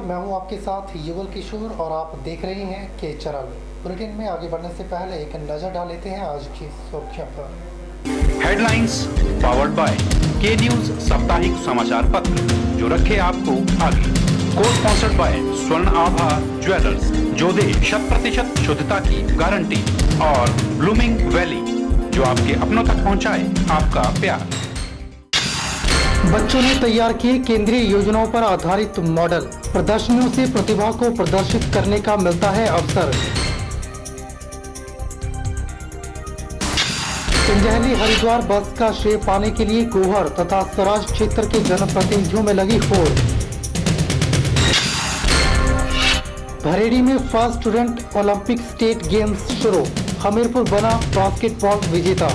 मैं हूं आपके साथ युगल किशोर और आप देख रहे हैं के चैनल। बुलेटिन में आगे बढ़ने से पहले एक नजर डाल लेते हैं आज की सुर्खियों पर। हेडलाइंस पावर्ड बाय के न्यूज साप्ताहिक समाचार पत्र, जो रखे आपको आगे। को स्पॉन्सर्ड बाय स्वर्ण आभा ज्वेलर्स, जो दे 100% शुद्धता की गारंटी, और ब्लूमिंग वैली, जो आपके अपनों तक पहुंचाए आपका प्यार। बच्चों ने तैयार किए केंद्रीय योजनाओं पर आधारित मॉडल, प्रदर्शनियों से प्रतिभा को प्रदर्शित करने का मिलता है अवसर। संजहली हरिद्वार बस का श्रेय पाने के लिए गोहर तथा स्वराज क्षेत्र के जनप्रतिनिधियों में लगी होड़। भरेड़ी में first student Olympic state games शुरू, हमीरपुर बना बास्केटबॉल विजेता।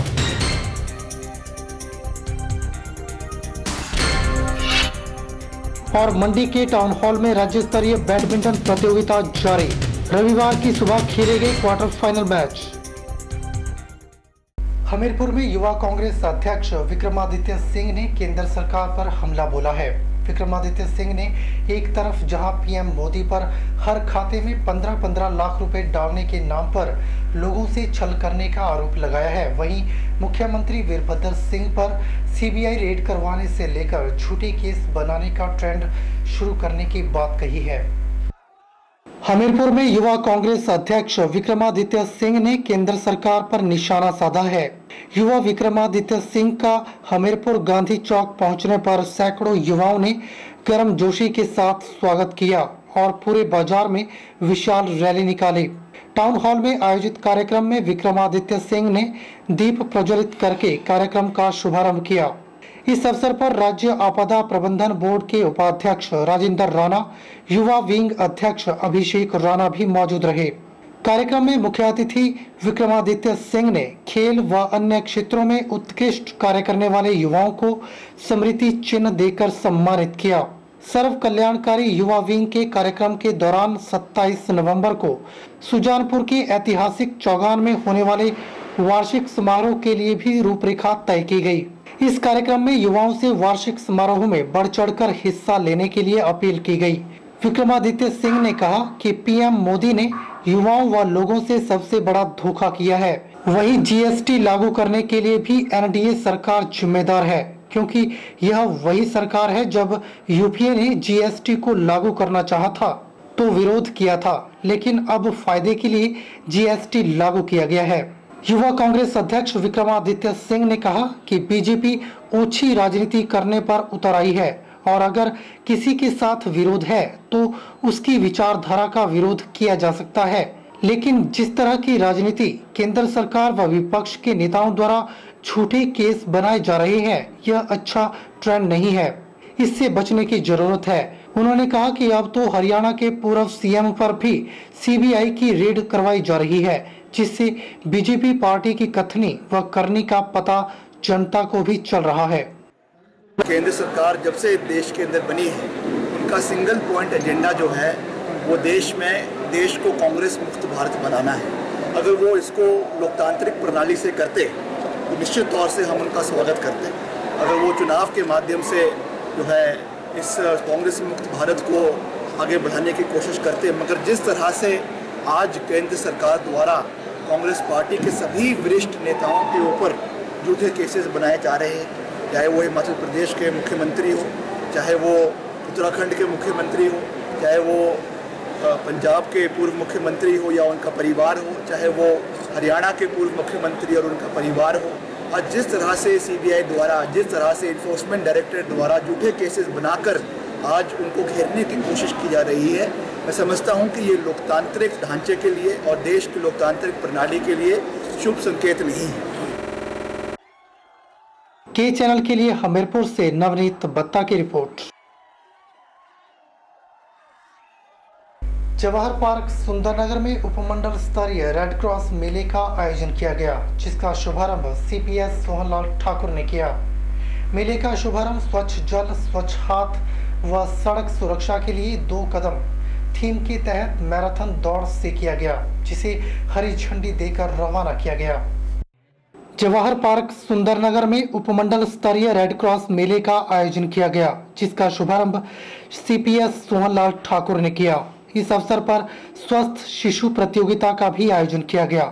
और मंडी के टाउन हॉल में राज्य स्तरीय बैडमिंटन प्रतियोगिता जारी, रविवार की सुबह खेले गए क्वार्टर फाइनल मैच। हमीरपुर में युवा कांग्रेस अध्यक्ष विक्रमादित्य सिंह ने केंद्र सरकार पर हमला बोला है। विक्रमादित्य सिंह ने एक तरफ जहां पीएम मोदी पर हर खाते में 15-15 लाख रुपए डालने के नाम पर लोगों से छल करने का आरोप लगाया है, वहीं मुख्यमंत्री वीरभद्र सिंह पर सीबीआई रेड करवाने से लेकर झूठे केस बनाने का ट्रेंड शुरू करने की बात कही है। हमीरपुर में युवा कांग्रेस अध्यक्ष विक्रमादित्य सिंह ने केंद्र सरकार पर निशाना साधा है। युवा विक्रमादित्य सिंह का हमीरपुर गांधी चौक पहुंचने पर सैकड़ों युवाओं ने गर्मजोशी के साथ स्वागत किया और पूरे बाजार में विशाल रैली निकाली। टाउन हॉल में आयोजित कार्यक्रम में विक्रमादित्य सिंह ने दीप प्रज्वलित करके कार्यक्रम का शुभारंभ किया। इस अवसर पर राज्य आपदा प्रबंधन बोर्ड के उपाध्यक्ष राजेंद्र राणा, युवा विंग अध्यक्ष अभिषेक राणा भी मौजूद रहे। कार्यक्रम में मुख्य अतिथि विक्रमादित्य सिंह ने खेल व अन्य क्षेत्रों में उत्कृष्ट कार्य करने वाले युवाओं को स्मृति चिन्ह देकर सम्मानित किया। सर्व कल्याणकारी युवा विंग के कार्यक्रम के दौरान 27 नवंबर को सुजानपुर के ऐतिहासिक चौगान में होने वाले वार्षिक समारोह के लिए भी रूपरेखा तय की गई। इस कार्यक्रम में युवाओं से वार्षिक समारोह में बढ़ चढ़कर हिस्सा लेने के लिए अपील की गई। विक्रमादित्य सिंह ने कहा कि पीएम मोदी ने युवाओं व लोगों से सबसे बड़ा धोखा किया है। वहीं जीएसटी लागू करने के लिए भी एनडीए सरकार जिम्मेदार है, क्योंकि यह वही सरकार है जब यूपीए ने जीएसटी को लागू करना चाहा था तो विरोध किया था, लेकिन अब फायदे के लिए जीएसटी लागू किया गया है। युवा कांग्रेस अध्यक्ष विक्रमादित्य सिंह ने कहा कि बीजेपी ओछी राजनीति करने पर उतर आई है और अगर किसी के साथ विरोध है तो उसकी विचारधारा का विरोध किया जा सकता है, लेकिन जिस तरह की राजनीति केंद्र सरकार व विपक्ष के नेताओं द्वारा झूठे केस बनाए जा रहे हैं, यह अच्छा ट्रेंड नहीं है, इससे बचने की जरूरत है। उन्होंने कहा कि अब तो हरियाणा के पूर्व सीएम पर भी सीबीआई की रेड करवाई जा रही है, जिससे बीजेपी पार्टी की कथनी व करनी का पता जनता को भी चल रहा है। केंद्र सरकार जब से देश के अंदर बनी है, उनका सिंगल पॉइंट एजेंडा जो है वो देश को कांग्रेस मुक्त भारत बनाना है। अगर वो इसको लोकतांत्रिक प्रणाली से करते तो निश्चित तौर से हम उनका स्वागत करते। अगर वो चुनाव के माध्यम से जो है इस कांग्रेस मुक्त भारत को आगे बढ़ाने की कोशिश करते, मगर जिस तरह से आज केंद्र सरकार द्वारा कांग्रेस पार्टी के सभी वरिष्ठ नेताओं के ऊपर झूठे केसेस बनाए जा रहे हैं, चाहे वो हिमाचल प्रदेश के मुख्यमंत्री हो, चाहे वो उत्तराखंड के मुख्यमंत्री हो, चाहे वो पंजाब के पूर्व मुख्यमंत्री हो या उनका परिवार हो, चाहे वो हरियाणा के पूर्व मुख्यमंत्री और उनका परिवार हो, आज जिस तरह से सीबीआई द्वारा, जिस तरह से इन्फोर्समेंट डायरेक्टरेट द्वारा झूठे केसेस बनाकर आज उनको घेरने की कोशिश की जा रही है, मैं समझता हूं कि ये लोकतांत्रिक ढांचे के लिए और देश की लोकतांत्रिक प्रणाली के लिए शुभ संकेत नहीं है। के चैनल के लिए हमीरपुर से नवनीत बत्ता की रिपोर्ट। जवाहर पार्क सुंदरनगर में उपमंडल स्तरीय रेड क्रॉस मेले का आयोजन किया गया, जिसका शुभारंभ सीपीएस सोहनलाल ठाकुर ने किया। मेले का शुभारंभ स्वच्छ जल, स्वच्छ हाथ व सड़क सुरक्षा के लिए 2 कदम थीम के तहत मैराथन दौड़ से किया गया, जिसे हरी झंडी देकर रवाना किया गया। जवाहर पार्क सुंदरनगर में उपमंडल स्तरीय रेड क्रॉस मेले का आयोजन किया गया, जिसका शुभारंभ सीपीएस सोहनलाल ठाकुर ने किया। इस अवसर पर स्वस्थ शिशु प्रतियोगिता का भी आयोजन किया गया।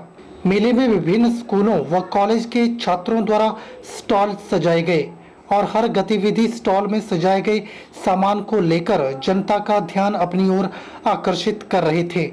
मेले में विभिन्न स्कूलों व कॉलेज के छात्रों द्वारा स्टॉल सजाए गए और हर गतिविधि स्टॉल में सजाए गए सामान को लेकर जनता का ध्यान अपनी ओर आकर्षित कर रहे थे।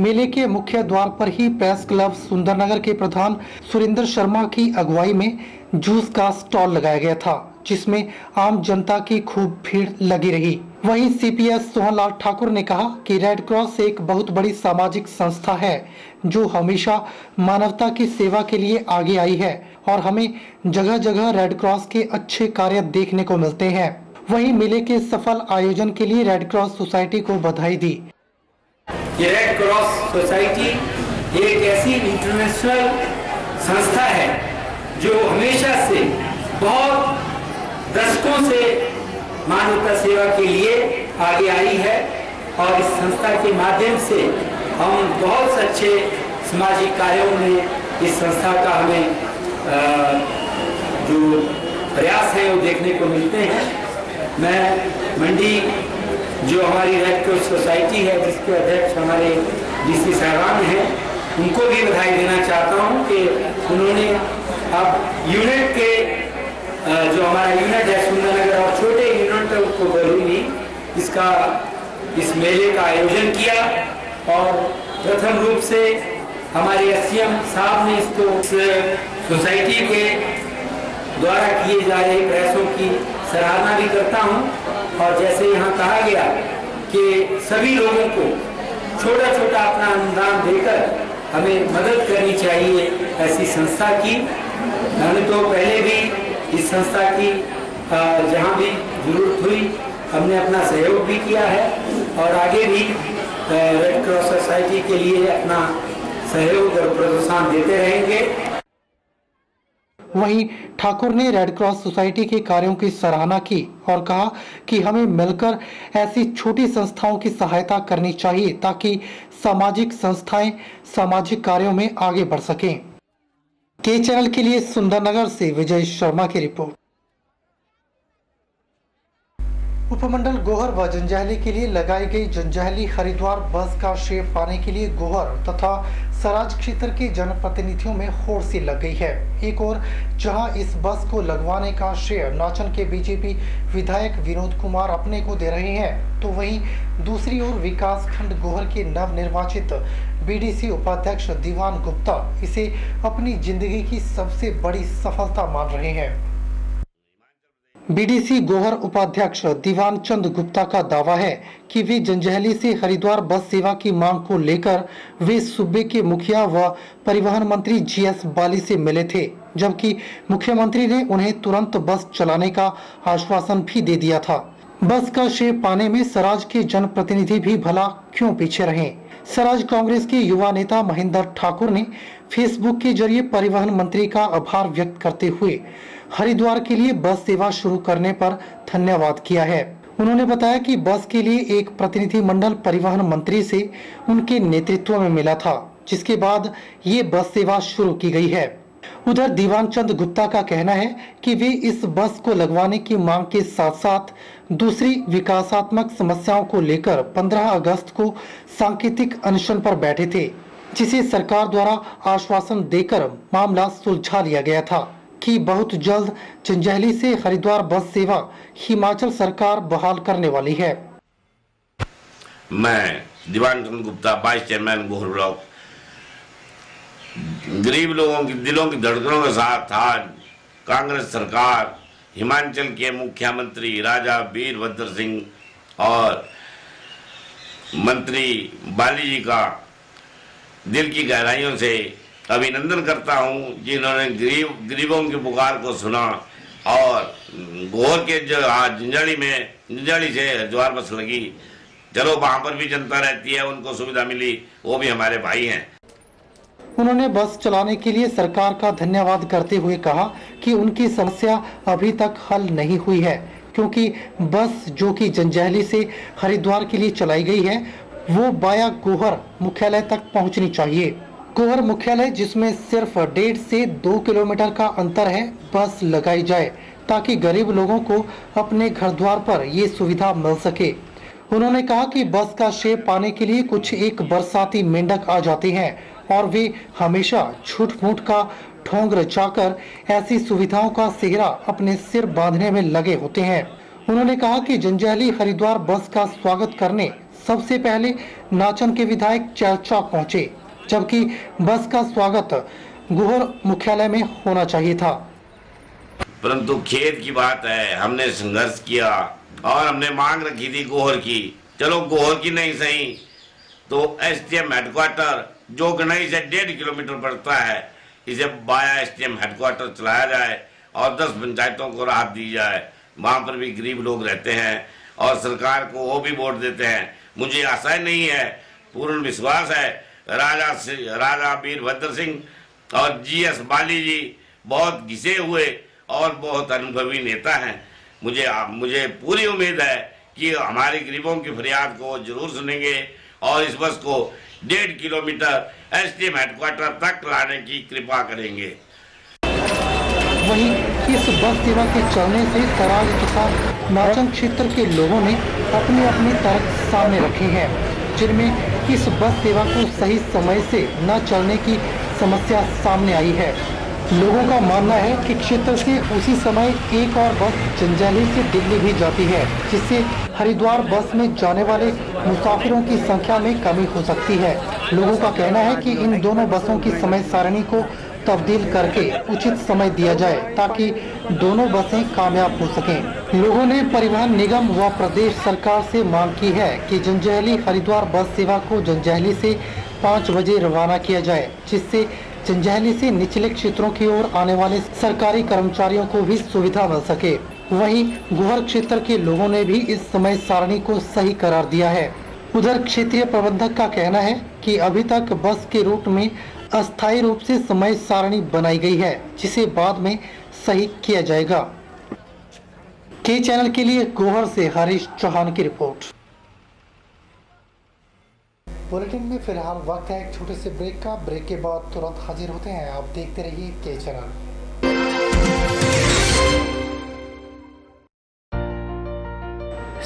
मेले के मुख्य द्वार पर ही प्रेस क्लब सुंदरनगर के प्रधान सुरेंद्र शर्मा की अगुवाई में जूस का स्टॉल लगाया गया था, जिसमें आम जनता की खूब भीड़ लगी रही। वहीं सीपीएस सोहनलाल ठाकुर ने कहा कि रेड क्रॉस एक बहुत बड़ी सामाजिक संस्था है जो हमेशा मानवता की सेवा के लिए आगे आई है और हमें जगह जगह रेड क्रॉस के अच्छे कार्य देखने को मिलते हैं। वहीं मेले के सफल आयोजन के लिए रेड क्रॉस सोसाइटी को बधाई दी। ये रेड क्रॉस सोसाइटी एक ऐसी इंटरनेशनल संस्था है जो हमेशा से बहुत दशकों से मानवता सेवा के लिए आगे आई है और इस संस्था के माध्यम से हम बहुत अच्छे सामाजिक कार्यों में इस संस्था का हमें जो प्रयास है वो देखने को मिलते हैं। मैं मंडी जो हमारी रेड क्रॉस सोसाइटी है जिसके अध्यक्ष हमारे डीसी साहबान हैं, उनको भी बधाई देना चाहता हूं कि उन्होंने अब यूनिट के जो हमारा यूनिट है सुंदरनगर और छोटे यूनिट को बरूनी इस मेले का आयोजन किया और प्रथम रूप से हमारे एसडीएम साहब ने इसको सोसाइटी के द्वारा किए जा रहे प्रयासों की सराहना भी करता हूं। और जैसे यहाँ कहा गया कि सभी लोगों को छोटा छोटा अपना अनुदान देकर हमें मदद करनी चाहिए ऐसी संस्था की। हमने तो पहले भी इस संस्था की जहाँ भी जरूरत हुई हमने अपना सहयोग भी किया है और आगे भी रेड क्रॉस सोसाइटी के लिए अपना सहयोग और प्रोत्साहन देते रहेंगे। वहीं ठाकुर ने रेड क्रॉस सोसाइटी के कार्यों की सराहना की और कहा कि हमें मिलकर ऐसी छोटी संस्थाओं की सहायता करनी चाहिए ताकि सामाजिक संस्थाएं सामाजिक कार्यों में आगे बढ़ सकें। के चैनल के लिए सुंदरनगर से विजय शर्मा की रिपोर्ट। उपमंडल गोहर व जंजैहली के लिए लगाई गई जंजैहली हरिद्वार बस का श्रेय पाने के लिए गोहर तथा सराज क्षेत्र के जनप्रतिनिधियों में होड़ सी लग गई है। एक और जहां इस बस को लगवाने का श्रेय नाचन के बीजेपी विधायक विनोद कुमार अपने को दे रहे हैं, तो वहीं दूसरी ओर विकास खंड गोहर के नवनिर्वाचित बीडीसी उपाध्यक्ष दीवान गुप्ता इसे अपनी जिंदगी की सबसे बड़ी सफलता मान रहे हैं। बीडीसी गोहर उपाध्यक्ष दीवान चंद गुप्ता का दावा है कि वे जंजैहली से हरिद्वार बस सेवा की मांग को लेकर वे सूबे के मुखिया व परिवहन मंत्री जीएस बाली से मिले थे, जबकि मुख्यमंत्री ने उन्हें तुरंत बस चलाने का आश्वासन भी दे दिया था। बस का श्रेय पाने में सराज के जनप्रतिनिधि भी भला क्यों पीछे रहे। सराज कांग्रेस के युवा नेता महेंद्र ठाकुर ने फेसबुक के जरिए परिवहन मंत्री का आभार व्यक्त करते हुए हरिद्वार के लिए बस सेवा शुरू करने पर धन्यवाद किया है। उन्होंने बताया कि बस के लिए एक प्रतिनिधि मंडल परिवहन मंत्री से उनके नेतृत्व में मिला था, जिसके बाद ये बस सेवा शुरू की गई है। उधर दीवान चंद गुप्ता का कहना है कि वे इस बस को लगवाने की मांग के साथ साथ दूसरी विकासात्मक समस्याओं को लेकर 15 अगस्त को सांकेतिक अनशन पर बैठे थे, जिसे सरकार द्वारा आश्वासन देकर मामला सुलझा लिया गया था कि बहुत जल्द जंजैहली से हरिद्वार बस सेवा हिमाचल सरकार बहाल करने वाली है। मैं Diwan Chand Gupta, vice chairman Gohar block, गरीब लोगों की दिलों की धड़कनों के साथ आज कांग्रेस सरकार, हिमाचल के मुख्यमंत्री राजा वीरभद्र सिंह और मंत्री बाली जी का दिल की गहराइयों से अभिनंदन करता हूं, जिन्होंने गरीबों की पुकार को सुना और गोहर के जो आज जंजैहली से हरिद्वार बस लगी, चलो वहां पर भी जनता रहती है, उनको सुविधा मिली, वो भी हमारे भाई हैं। उन्होंने बस चलाने के लिए सरकार का धन्यवाद करते हुए कहा कि उनकी समस्या अभी तक हल नहीं हुई है, क्योंकि बस जो कि जंजैहली से हरिद्वार के लिए चलाई गई है वो बाया गोहर मुख्यालय तक पहुंचनी चाहिए। गोहर मुख्यालय जिसमें सिर्फ 1.5 से 2 किलोमीटर का अंतर है, बस लगाई जाए ताकि गरीब लोगों को अपने घर द्वार पर ये सुविधा मिल सके। उन्होंने कहा कि बस का शेप पाने के लिए कुछ एक बरसाती मेंढक आ जाते हैं और वे हमेशा झूठ मूठ का ढोंग रचाकर ऐसी सुविधाओं का सेहरा अपने सिर बांधने में लगे होते हैं। उन्होंने कहा कि जंजैहली हरिद्वार बस का स्वागत करने सबसे पहले नाचन के विधायक चौक पहुंचे, जबकि बस का स्वागत गोहर मुख्यालय में होना चाहिए था। परंतु खेद की बात है, हमने संघर्ष किया और हमने मांग रखी थी गोहर की। चलो गोहर की नहीं सही तो एसटीएम हेडक्वार्टर जो गनई से 1.5 किलोमीटर पड़ता है, इसे बाया एसटीएम हेडक्वार्टर चलाया जाए और 10 पंचायतों को राहत दी जाए। वहां पर भी गरीब लोग रहते हैं और सरकार को वो भी वोट देते हैं। मुझे आशा नहीं है, पूर्ण विश्वास है राजा वीरभद्र सिंह और जीएस बाली जी बहुत घिसे हुए और बहुत अनुभवी नेता हैं। मुझे पूरी उम्मीद है कि हमारे गरीबों की फरियाद को जरूर सुनेंगे और इस बस को 1.5 किलोमीटर एसटीएम हेडक्वार्टर तक लाने की कृपा करेंगे। वहीं इस बस सेवा के चलने से सराज तथा नाचन क्षेत्र के लोगों ने अपने अपने तर्क सामने रखे हैं, जिनमें इस बस सेवा को सही समय से न चलने की समस्या सामने आई है। लोगों का मानना है कि क्षेत्र से उसी समय एक और बस जंजैहली से दिल्ली भी जाती है, जिससे हरिद्वार बस में जाने वाले मुसाफिरों की संख्या में कमी हो सकती है। लोगों का कहना है कि इन दोनों बसों की समय सारणी को तब्दील करके उचित समय दिया जाए ताकि दोनों बसें कामयाब हो सकें। लोगों ने परिवहन निगम व प्रदेश सरकार से मांग की है कि जंजैहली हरिद्वार बस सेवा को जंजैहली से 5 बजे रवाना किया जाए, जिससे जंजैहली से निचले क्षेत्रों की ओर आने वाले सरकारी कर्मचारियों को भी सुविधा मिल सके। वहीं गोहर क्षेत्र के लोगों ने भी इस समय सारणी को सही करार दिया है। उधर क्षेत्रीय प्रबंधक का कहना है कि अभी तक बस के रूट में अस्थायी रूप से समय सारणी बनाई गई है, जिसे बाद में सही किया जाएगा। के चैनल के लिए गोहर से हरीश चौहान की रिपोर्ट। बुलेटिन में फिलहाल वक्त है एक छोटे से ब्रेक का। ब्रेक के बाद तुरंत हाजिर होते हैं। आप देखते रहिए के channel.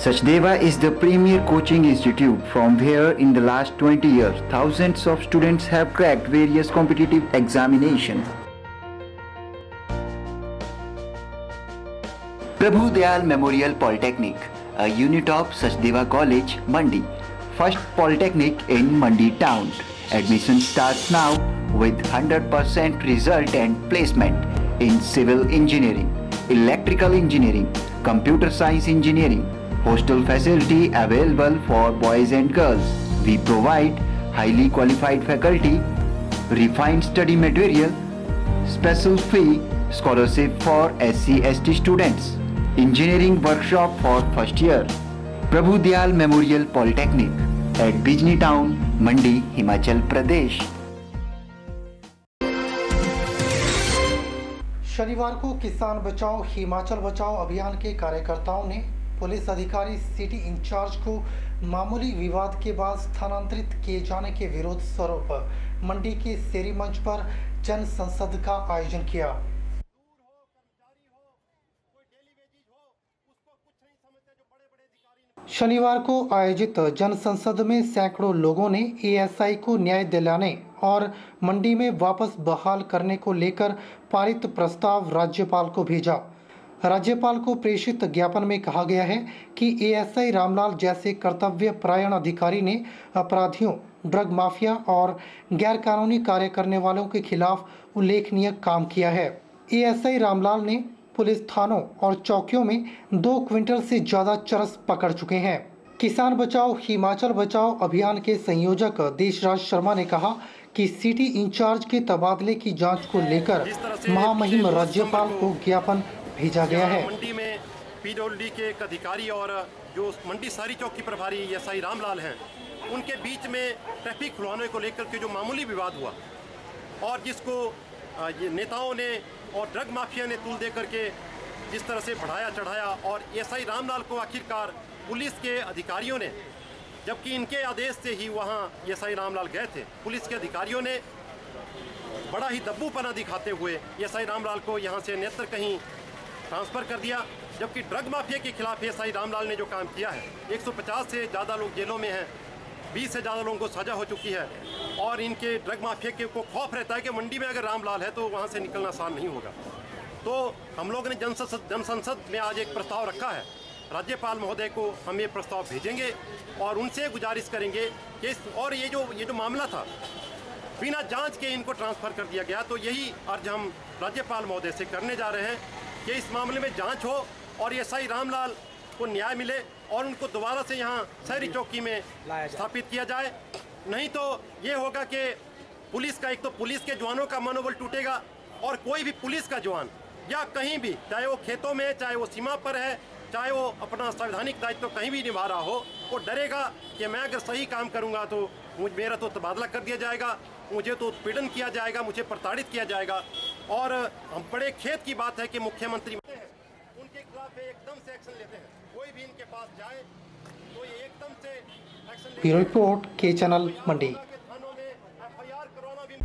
Sachdeva is the premier coaching institute from where in the last 20 years thousands of students have cracked various competitive examinations. Prabhu Dayal Memorial Polytechnic, a unit of Sachdeva College, Mandi, first polytechnic in Mandi town. Admission starts now with 100% result and placement in civil engineering, electrical engineering, computer science engineering. Hostel facility available for boys and girls. We provide highly qualified faculty, refined study material, special fee scholarship for SC/ST students, engineering workshop for first year. Prabhu Dayal Memorial Polytechnic at Bijni Town, Mandi, Himachal Pradesh. शनिवार को किसान बचाओ हिमाचल बचाओ अभियान के कार्यकर्ताओं ने police अधिकारी सिटी इंचार्ज को मामूली विवाद के बाद स्थानांतरित किए जाने के विरोध स्वरूप मंडी के शेरी मंच पर जन संसद का आयोजन किया। शनिवार को आयोजित जन संसद में सैकड़ों लोगों ने एएसआई को न्याय दिलाने और मंडी में वापस बहाल करने को लेकर पारित प्रस्ताव राज्यपाल को भेजा। राज्यपाल को प्रेषित ज्ञापन में कहा गया है कि एएसआई रामलाल जैसे कर्तव्य परायण अधिकारी ने अपराधियों, ड्रग माफिया और गैर कानूनी कार्य करने वालों के खिलाफ उल्लेखनीय काम किया है। एएसआई रामलाल ने पुलिस थानों और चौकियों में 2 क्विंटल से ज्यादा चरस पकड़ चुके हैं। किसान बचाओ हिमाचल बचाओ अभियान के संयोजक देशराज शर्मा ने कहा कि सिटी इंचार्ज के तबादले की जांच को लेकर महामहिम राज्यपाल को ज्ञापन भेजा गया है। मंडी में पीडब्ल्यूडी के एक अधिकारी और जो मंडी सारी चौक की प्रभारी एएसआई रामलाल हैं, उनके बीच में ट्रैफिक खुलवाने को लेकर के जो मामूली विवाद हुआ और जिसको ये नेताओं ने और ड्रग माफिया ने तूल दे करके जिस तरह से बढ़ाया चढ़ाया और एएसआई रामलाल को आखिरकार पुलिस के अधिकारियों ने, जबकि इनके आदेश से ही वहाँ एएसआई रामलाल गए थे, पुलिस के अधिकारियों ने बड़ा ही दब्बूपना दिखाते हुए एसआई रामलाल को यहाँ से अन्यत्र कहीं ट्रांसफ़र कर दिया, जबकि ड्रग माफिया के खिलाफ एसआई रामलाल ने जो काम किया है, 150 से ज़्यादा लोग जेलों में हैं, 20 से ज़्यादा लोगों को सज़ा हो चुकी है और इनके ड्रग माफिया के को खौफ रहता है कि मंडी में अगर रामलाल है तो वहाँ से निकलना आसान नहीं होगा। तो हम लोग ने जनसंसद में आज एक प्रस्ताव रखा है, राज्यपाल महोदय को हम ये प्रस्ताव भेजेंगे और उनसे गुजारिश करेंगे कि और ये जो मामला था बिना जांच के इनको ट्रांसफ़र कर दिया गया, तो यही अर्ज हम राज्यपाल महोदय से करने जा रहे हैं कि इस मामले में जांच हो और एसआई रामलाल को न्याय मिले और उनको दोबारा से यहाँ शहरी चौकी में स्थापित किया जाए। नहीं तो ये होगा कि पुलिस का, एक तो पुलिस के जवानों का मनोबल टूटेगा और कोई भी पुलिस का जवान या कहीं भी, चाहे वो खेतों में, चाहे वो सीमा पर है, चाहे वो अपना संवैधानिक दायित्व कहीं भी निभा रहा हो, वो डरेगा कि मैं अगर सही काम करूंगा तो मेरा तो तबादला कर दिया जाएगा, मुझे तो उत्पीड़न किया जाएगा, मुझे प्रताड़ित किया जाएगा। और हम बड़े खेद की बात है कि मुख्यमंत्री उनके खिलाफ एकदम से एक्शन लेते हैं, कोई भी इनके पास जाए तो ये एकदम से एक्शन। ब्यूरो रिपोर्ट के चैनल मंडी। थानों में एफआईआर करवाना भी।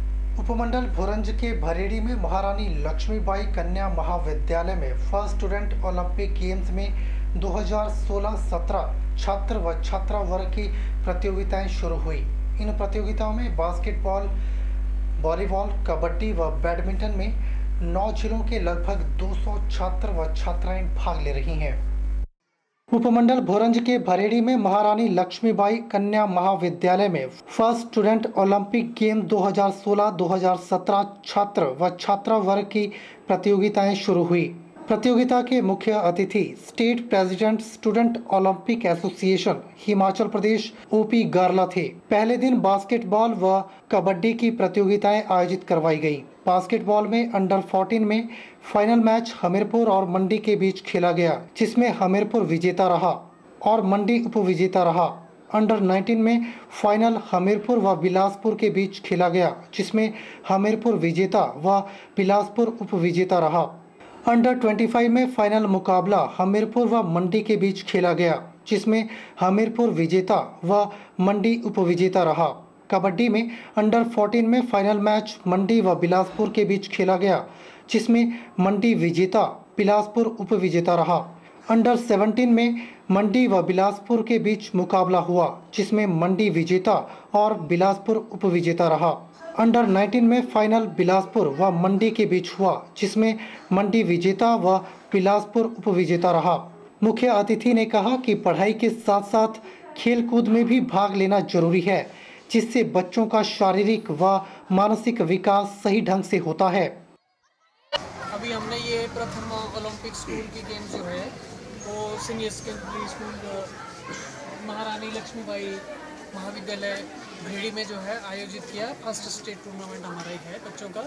उपमंडल भोरंज के भरेड़ी में महारानी लक्ष्मीबाई कन्या महाविद्यालय में फर्स्ट स्टूडेंट ओलंपिक गेम्स में 2016-17 छात्र व छात्रा वर्ग की प्रतियोगिताएं शुरू हुई। इन प्रतियोगिताओं में बास्केटबॉल, वॉलीबॉल, कबड्डी व बैडमिंटन में 9 जिलों के लगभग 200 छात्र व छात्राएं भाग ले रही हैं। उपमंडल भोरंज के भरेड़ी में महारानी लक्ष्मीबाई कन्या महाविद्यालय में फर्स्ट स्टूडेंट ओलंपिक गेम 2016-2017 छात्र व छात्रा वर्ग की प्रतियोगिताएं शुरू हुई। प्रतियोगिता के मुख्य अतिथि state president student olympic association Himachal Pradesh OP Garla थे। पहले दिन बास्केटबॉल व कबड्डी की प्रतियोगिताएं आयोजित करवाई गई। बास्केटबॉल में अंडर 14 में फाइनल मैच हमीरपुर और मंडी के बीच खेला गया, जिसमें हमीरपुर विजेता रहा और मंडी उपविजेता रहा। अंडर 19 में फाइनल हमीरपुर व बिलासपुर के बीच खेला गया, जिसमें हमीरपुर विजेता व बिलासपुर उपविजेता रहा। अंडर 25 में फाइनल मुकाबला हमीरपुर व मंडी के बीच खेला गया, जिसमें हमीरपुर विजेता व मंडी उपविजेता रहा। कबड्डी में अंडर 14 में फाइनल मैच मंडी व बिलासपुर के बीच खेला गया, जिसमें मंडी विजेता बिलासपुर उपविजेता रहा। अंडर 17 में मंडी व बिलासपुर के बीच मुकाबला हुआ, जिसमें मंडी विजेता और बिलासपुर उपविजेता रहा। अंडर 19 में फाइनल बिलासपुर व मंडी के बीच हुआ, जिसमें मंडी विजेता व बिलासपुर उपविजेता रहा। मुख्य अतिथि ने कहा कि पढ़ाई के साथ साथ खेलकूद में भी भाग लेना जरूरी है, जिससे बच्चों का शारीरिक व मानसिक विकास सही ढंग से होता है। अभी हमने ये प्रथम ओलंपिक स्कूल की गेम जो है वो सीनियर सेकेंडरी स्कूल महारानी लक्ष्मीबाई महाविद्यालय भेड़ी में जो है आयोजित किया। फर्स्ट स्टेट टूर्नामेंट हमारा ही है बच्चों का।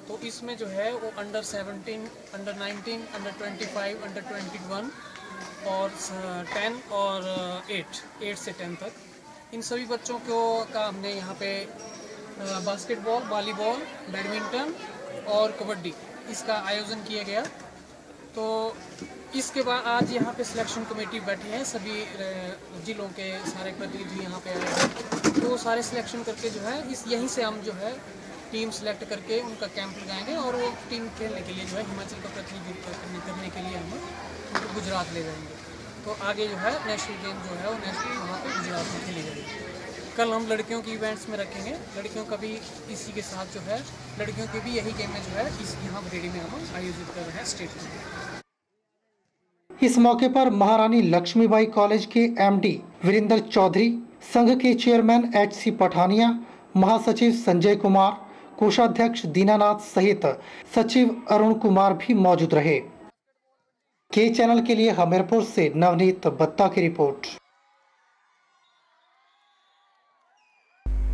तो इसमें जो है वो अंडर 17, अंडर 19, अंडर 25, अंडर 21 और 10 और 8 से 10 तक इन सभी बच्चों को का हमने यहाँ पे बास्केटबॉल, वॉलीबॉल, बैडमिंटन और कबड्डी इसका आयोजन किया गया। तो इसके बाद आज यहाँ पे सिलेक्शन कमेटी बैठी है, सभी जिलों के सारे प्रतिनिधि यहाँ पे आए हैं। तो सारे सिलेक्शन करके जो है यहीं से हम जो है टीम सेलेक्ट करके उनका कैंप लगाएंगे और वो टीम खेलने के लिए जो है हिमाचल का प्रतिनिधित्व करने के लिए हम उनको गुजरात ले जाएंगे। तो आगे जो है नेशनल गेम जो है वो नेशनल वहाँ पर गुजरात में खेली जाएगी। कल हम लड़कियों की इवेंट्स में रखेंगे, लड़कियों का भी इसी के साथ जो है लड़कियों के भी यही गेम में जो है इस यहाँ बरेली में हम आयोजित कर रहे हैं स्टेट में। इस मौके पर महारानी लक्ष्मीबाई कॉलेज के एमडी वीरेंद्र चौधरी, संघ के चेयरमैन HC पठानिया, महासचिव संजय कुमार, कोषाध्यक्ष दीनानाथ सहित सचिव अरुण कुमार भी मौजूद रहे। के चैनल के लिए हमीरपुर से नवनीत बत्ता की रिपोर्ट।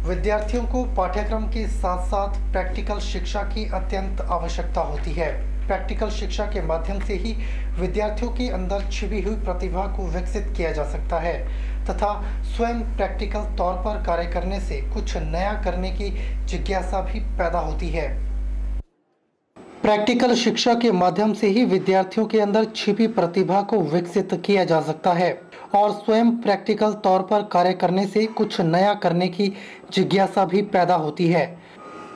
विद्यार्थियों को पाठ्यक्रम के साथ साथ प्रैक्टिकल शिक्षा की अत्यंत आवश्यकता होती है। प्रैक्टिकल शिक्षा के माध्यम से ही विद्यार्थियों के अंदर छिपी हुई प्रतिभा को विकसित किया जा सकता है तथा स्वयं प्रैक्टिकल तौर पर कार्य करने से कुछ नया करने की जिज्ञासा भी पैदा होती है। प्रैक्टिकल शिक्षा के माध्यम से ही विद्यार्थियों के अंदर छिपी प्रतिभा को विकसित किया जा सकता है और स्वयं प्रैक्टिकल तौर पर कार्य करने से कुछ नया करने की जिज्ञासा भी पैदा होती है।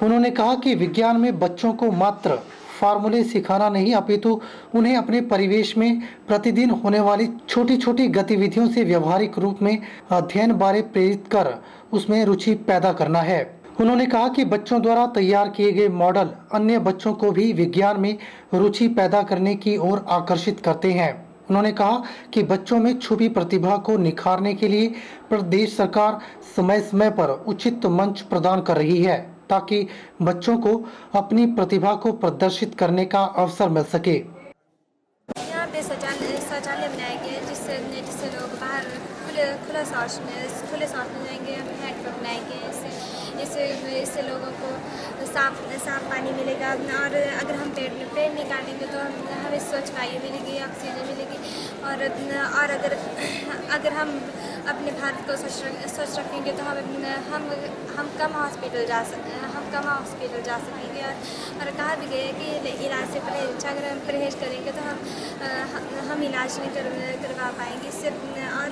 उन्होंने कहा कि विज्ञान में बच्चों को मात्र फार्मूले सिखाना नहीं अपितु उन्हें अपने परिवेश में प्रतिदिन होने वाली छोटी छोटी गतिविधियों से व्यवहारिक रूप में अध्ययन बारे प्रेरित कर उसमें रुचि पैदा करना है। उन्होंने कहा कि बच्चों द्वारा तैयार किए गए मॉडल अन्य बच्चों को भी विज्ञान में रुचि पैदा करने की ओर आकर्षित करते हैं। उन्होंने कहा कि बच्चों में छुपी प्रतिभा को निखारने के लिए प्रदेश सरकार समय समय पर उचित मंच प्रदान कर रही है ताकि बच्चों को अपनी प्रतिभा को प्रदर्शित करने का अवसर मिल सके। यहाँ पे शौचालय बनाए गए जिससे लोग बाहर खुले सांस में जाएंगे। हैंडपम्प बनाए गए इससे लोगों को साफ पानी मिलेगा और अगर हम पेड़ नहीं काटेंगे तो हमें स्वच्छ वायु मिलेगी, ऑक्सीजन मिलेगी और अगर हम अपने भारत को स्वच्छ रखेंगे तो हम कम हॉस्पिटल जा सकेंगे और कहा भी गया कि इलाज से परहेज अगर हम परहेज करेंगे तो हम इलाज नहीं करवा पाएंगे इससे और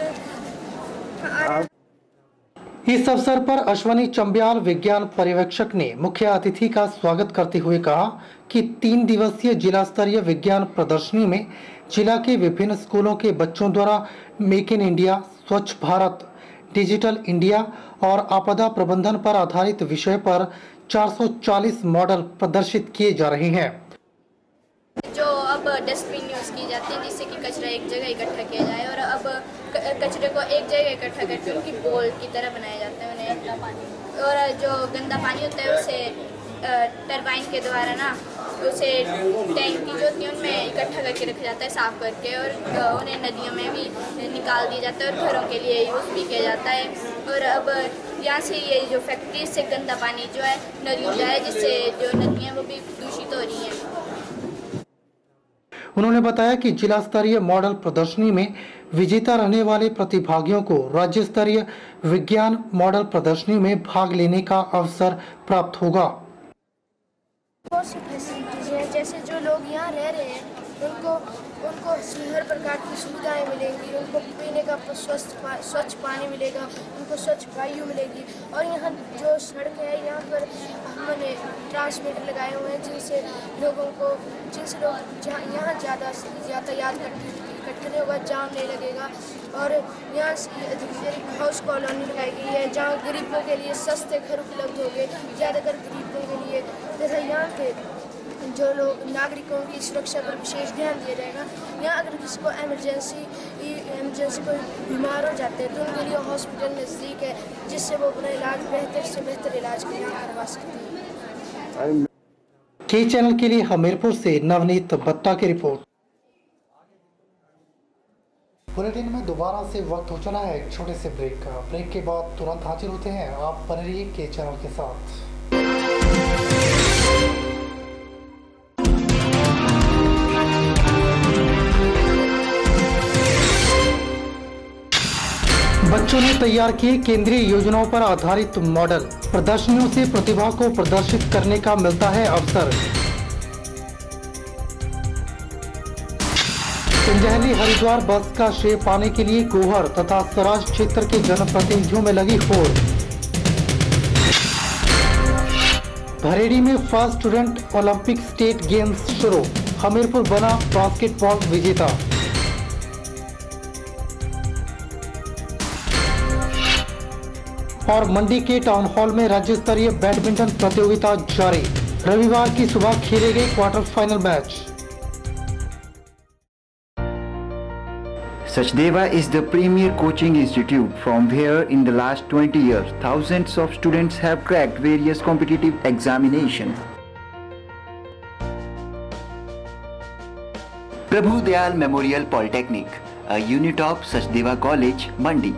इस अवसर पर अश्वनी चंब्याल विज्ञान पर्यवेक्षक ने मुख्य अतिथि का स्वागत करते हुए कहा कि 3 दिवसीय जिला स्तरीय विज्ञान प्रदर्शनी में जिला के विभिन्न स्कूलों के बच्चों द्वारा मेक इन इंडिया, स्वच्छ भारत, डिजिटल इंडिया और आपदा प्रबंधन पर आधारित विषय पर 440 मॉडल प्रदर्शित किए जा रहे हैं। जो अब डस्टबिन यूज़ की जाती है जिससे कि कचरा एक जगह इकट्ठा किया जाए और अब कचरे को एक जगह इकट्ठा करके उनकी बोल की तरह बनाया जाता है उन्हें। और जो गंदा पानी होता है उसे टरबाइन के द्वारा ना उसे टैंक की जो होती है उनमें इकट्ठा करके रखा जाता है साफ करके और उन्हें नदियों में भी निकाल दिया जाता है और घरों के लिए यूज़ भी किया जाता है। और अब यहाँ से ये जो फैक्ट्री से गंदा पानी जो है नदियों जा है जिससे जो नदियाँ वो भी दूषित हो रही हैं। उन्होंने बताया कि जिला स्तरीय मॉडल प्रदर्शनी में विजेता रहने वाले प्रतिभागियों को राज्य स्तरीय विज्ञान मॉडल प्रदर्शनी में भाग लेने का अवसर प्राप्त होगा। बहुत सी फैसिलिटीज हैं, जैसे जो लोग यहाँ रह रहे हैं उनको हर प्रकार की सुविधाएं मिलेंगी, उनको पीने का स्वच्छ पानी मिलेगा, उनको स्वच्छ वायु मिलेगी। और यहाँ जो सड़क है यहाँ पर हमने ट्रांसमीटर लगाए हुए हैं जिनसे लोग यहाँ ज़्यादा यातायात इकट्ठा नहीं होगा, जाम नहीं लगेगा। और यहाँ हाउस कॉलोनी लगाई गई है जहाँ गरीबों के लिए सस्ते घर उपलब्ध होंगे, ज़्यादातर गरीबों के लिए। तथा यहाँ के जो लोग नागरिकों की सुरक्षा पर विशेष ध्यान दिया जाएगा। यहाँ अगर किसी को इमरजेंसी कोई बीमार हो जाते हैं तो उनके लिए हॉस्पिटल नज़दीक है जिससे वो अपना इलाज बेहतर से बेहतर इलाज करवा सकते हैं। के चैनल के लिए हमीरपुर से नवनीत बत्ता की रिपोर्ट। बुलेटिन में दोबारा से वक्त हो चला है एक छोटे से ब्रेक का। ब्रेक के बाद तुरंत हाजिर होते हैं, आप बने रहिए के चैनल के साथ। बच्चों ने तैयार किए केंद्रीय योजनाओं पर आधारित मॉडल। प्रदर्शनियों से प्रतिभा को प्रदर्शित करने का मिलता है अवसर। संजहली हरिद्वार बस का श्रेय पाने के लिए गोहर तथा सराज क्षेत्र के जनप्रतिनिधियों में लगी होड़। भरेड़ी में first student Olympic state games शुरू, हमीरपुर बना बास्केटबॉल विजेता। और मंडी के टाउन हॉल में राज्य स्तरीय बैडमिंटन प्रतियोगिता जारी, रविवार की सुबह खेले गए quarter final match. Sachdeva is the premier coaching institute from where in the last 20 years thousands of students have cracked various competitive examinations. Prabhu Dayal Memorial Polytechnic, a unit of Sachdeva College, Mandi,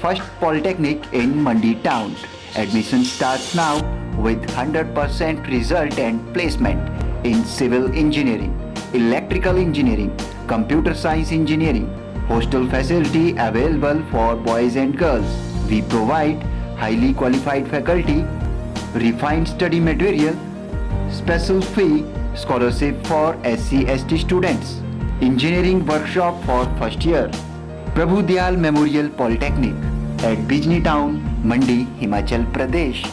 first polytechnic in Mandi town. Admission starts now with 100% result and placement in civil engineering, electrical engineering, computer science engineering. Hostel facility available for boys and girls. We provide highly qualified faculty, refined study material, special fee, scholarship for SC/ST students, engineering workshop for first year. Prabhu Dayal Memorial Polytechnic at Bijni Town, Mandi, Himachal Pradesh.